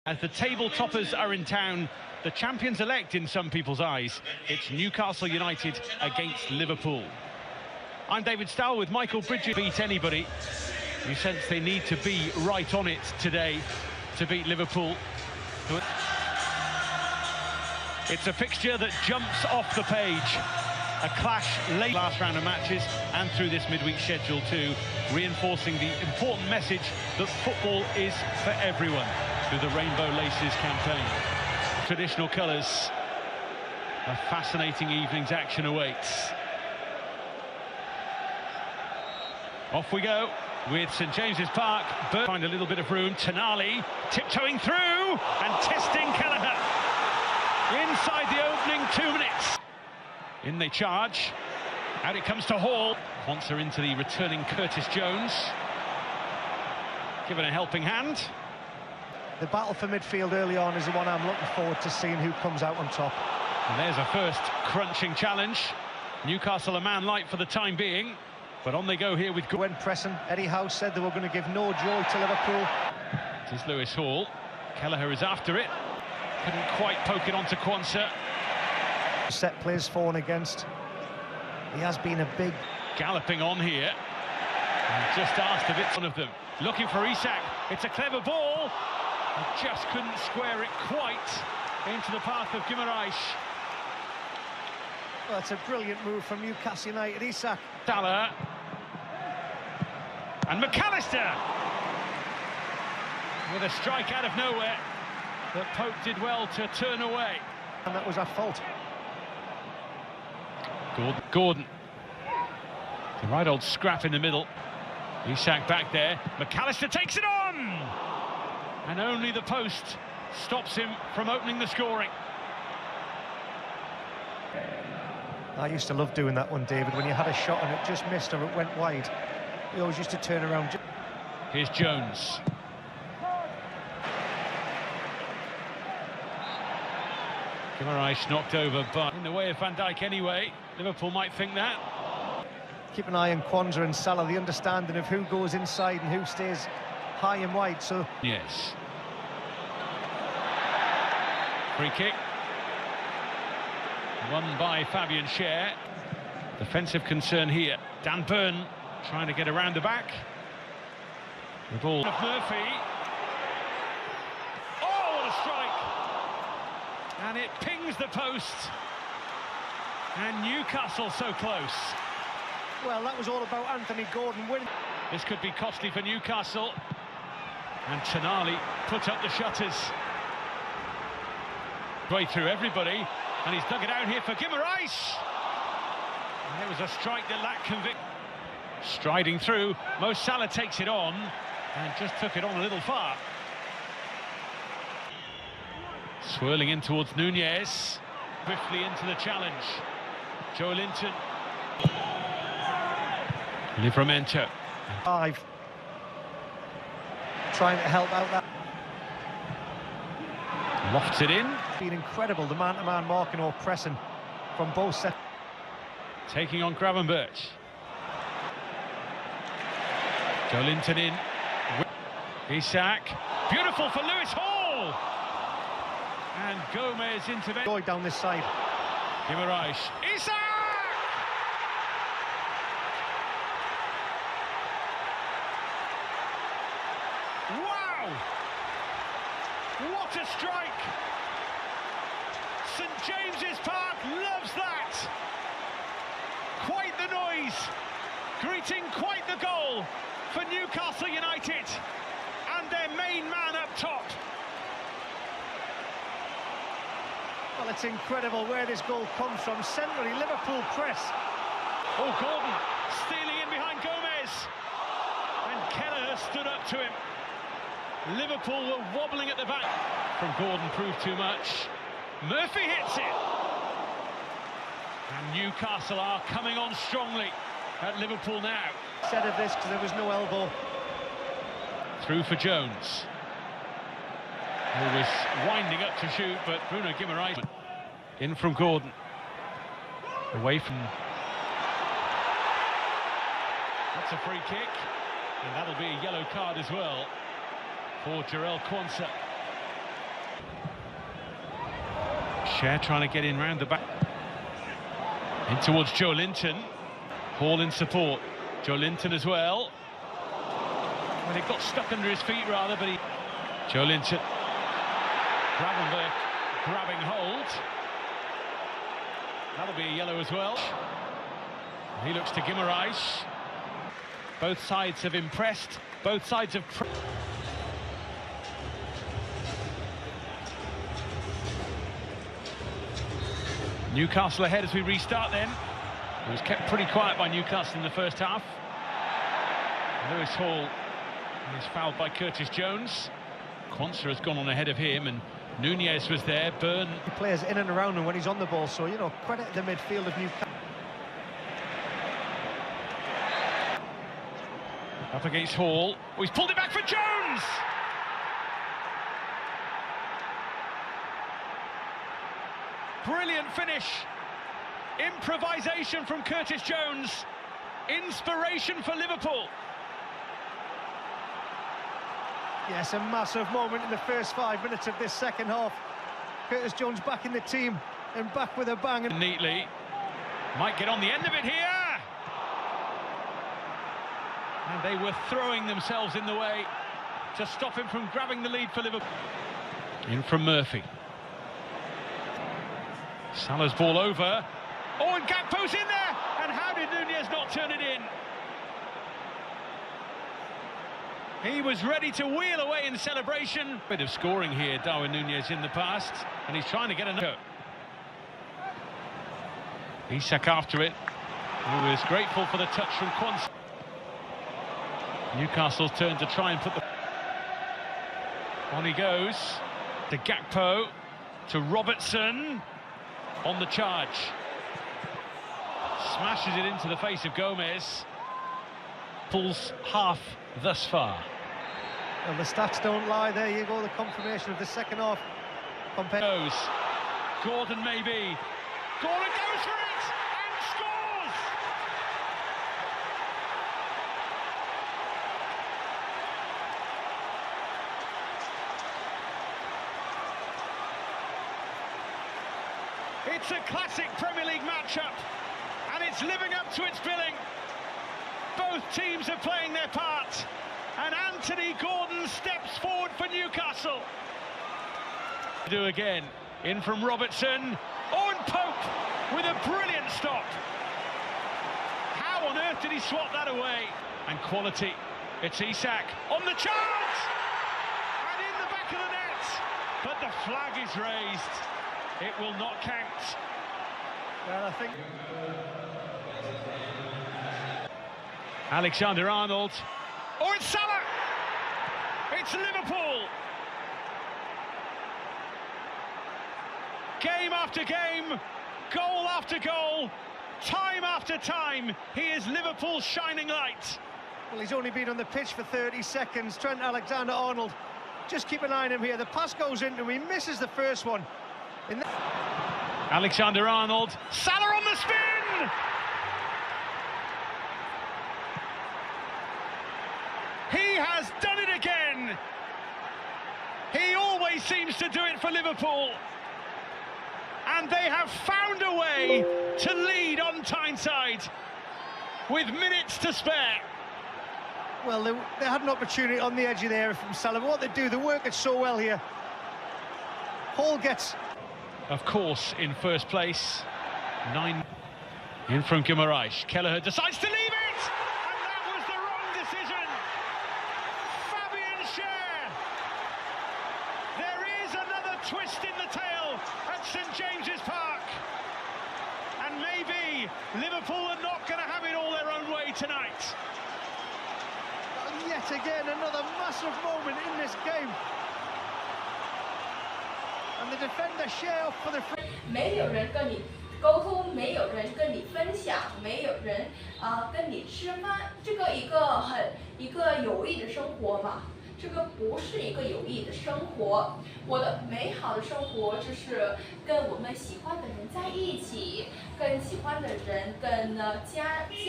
As the table toppers are in town, the champions-elect in some people's eyes, it's Newcastle United against Liverpool. I'm David Stowell with Michael Bridges. Beat anybody. You sense they need to be right on it today to beat Liverpool. It's a fixture that jumps off the page. A clash late last round of matches and through this midweek schedule too, reinforcing the important message that football is for everyone through the Rainbow Laces campaign. Traditional colours, a fascinating evening's action awaits. Off we go with St James's Park. Find a little bit of room. Tonali tiptoeing through and testing Kelleher inside the opening 2 minutes. In they charge. Out it comes to Hall. Quansah into the returning Curtis Jones. Given a helping hand. The battle for midfield early on is the one I'm looking forward to seeing who comes out on top. And there's a first crunching challenge. Newcastle a man light for the time being, but on they go here with... When pressing, Eddie Howe said they were going to give no joy to Liverpool. It is Lewis Hall. Kelleher is after it. Couldn't quite poke it onto Quansah. Set plays for and against. He has been a big... Galloping on here. And just asked a bit one of them. Looking for Isak. It's a clever ball. He just couldn't square it quite into the path of Guimaraes. Well, that's a brilliant move from Newcastle United. Isak. Salah. And McAllister. With a strike out of nowhere that Pope did well to turn away. And that was our fault. Gordon. The right old scrap in the middle. Isak back there. McAllister takes it on! And only the post stops him from opening the scoring. I used to love doing that one, David, when you had a shot and it just missed or it went wide. We always used to turn around. Here's Jones. Guimaraes knocked over, but in the way of Van Dijk anyway. Liverpool might think that. Keep an eye on Quansah and Salah, the understanding of who goes inside and who stays high and wide, so... Yes. Free kick. Won by Fabian Schär. Defensive concern here. Dan Burn trying to get around the back. The ball of Murphy. Oh, what a strike! And it pings the post. And Newcastle so close. Well, that was all about Anthony Gordon winning. This could be costly for Newcastle. And Tonali put up the shutters. Way through everybody. And he's dug it out here for Guimaraes. And there was a strike that lacked conviction. Striding through, Mo Salah takes it on and just took it on a little far. Swirling in towards Nunez. Swiftly into the challenge. Joe Linton. Livramento. 5. Trying to help out that. Lofts it in. Been incredible, the man-to-man marking or pressing from both sets. Taking on Gravenberch. Joe Linton in. Isak. Beautiful for Lewis Hall. And Gomez intervention. Going down this side. Guimaraes. Isak! Wow! What a strike! St James's Park loves that! Quite the noise, greeting quite the goal for Newcastle United and their main man up top. Well, it's incredible where this goal comes from. Centrally, Liverpool press. Oh, Gordon stealing in behind Gomez. And Kelleher stood up to him. Liverpool were wobbling at the back. From Gordon proved too much. Murphy hits it. And Newcastle are coming on strongly at Liverpool now. Said of this because there was no elbow. Through for Jones. Who was winding up to shoot, but Bruno Guimaraes. In from Gordon. Away from... That's a free kick. And that'll be a yellow card as well for Jarell Quansah. Cher trying to get in round the back. In towards Joe Linton. Hall in support. Joe Linton as well. Well, it got stuck under his feet rather, but he... Joe Linton. Gravenberg grabbing hold. That'll be a yellow as well. He looks to Guimaraes. Both sides have impressed. Both sides have... Newcastle ahead as we restart then. It was kept pretty quiet by Newcastle in the first half. Lewis Hall is fouled by Curtis Jones. Quansah has gone on ahead of him, and Nunez was there. Byrne. He plays in and around him when he's on the ball, so, you know, credit the midfield of Newcastle. Up against Hall. Oh, he's pulled it back for Jones! Brilliant finish. Improvisation from Curtis Jones. Inspiration for Liverpool. Yes, a massive moment in the first 5 minutes of this second half. Curtis Jones back in the team and back with a bang. And neatly. Might get on the end of it here. And they were throwing themselves in the way to stop him from grabbing the lead for Liverpool. In from Murphy. Salah's ball over. Oh, and Gakpo's in there! And how did Nunez not turn it in? He was ready to wheel away in celebration. Bit of scoring here, Darwin Nunez in the past, and he's trying to get another. Isak after it. He was grateful for the touch from Quansah. Newcastle's turn to try and put the... On he goes. To Gakpo. To Robertson. On the charge. Smashes it into the face of Gomez. Pulls half thus far. Well, the stats don't lie. There you go, the confirmation of the second half. Goes. Gordon maybe. Gordon goes for it and scores! It's a classic Premier League matchup, and it's living up to its billing. Both teams are playing their part, and Anthony Gordon steps forward for Newcastle. Do again, in from Robertson. Oh, and Pope with a brilliant stop. How on earth did he swat that away? And quality, it's Isak on the charge! And in the back of the net, but the flag is raised. It will not count. Well, I think... Alexander-Arnold. Oh, it's Salah! It's Liverpool! Game after game, goal after goal, time after time, he is Liverpool's shining light. Well, he's only been on the pitch for 30 seconds. Trent Alexander-Arnold, just keep an eye on him here. The pass goes into him, he misses the first one. Alexander-Arnold, Salah on the spin! He has done it again! He always seems to do it for Liverpool. And they have found a way to lead on Tyneside with minutes to spare. Well, they had an opportunity on the edge of the area from Salah. What they do, they work it so well here. Hall gets... Of course, in first place, 9. In from Guimaraes. Kelleher decides to leave it! And that was the wrong decision. Fabian Cher. There is another twist in the tail at St James's Park. And maybe Liverpool are not going to have it all their own way tonight. And yet again, another massive moment in this game. And the defender Cher up for the free. 没有人跟你沟通，没有人跟你分享，没有人跟你吃饭，这个一个有益的生活嘛？这个不是一个有益的生活。我的美好的生活就是跟我们喜欢的人在一起，跟喜欢的人，跟家。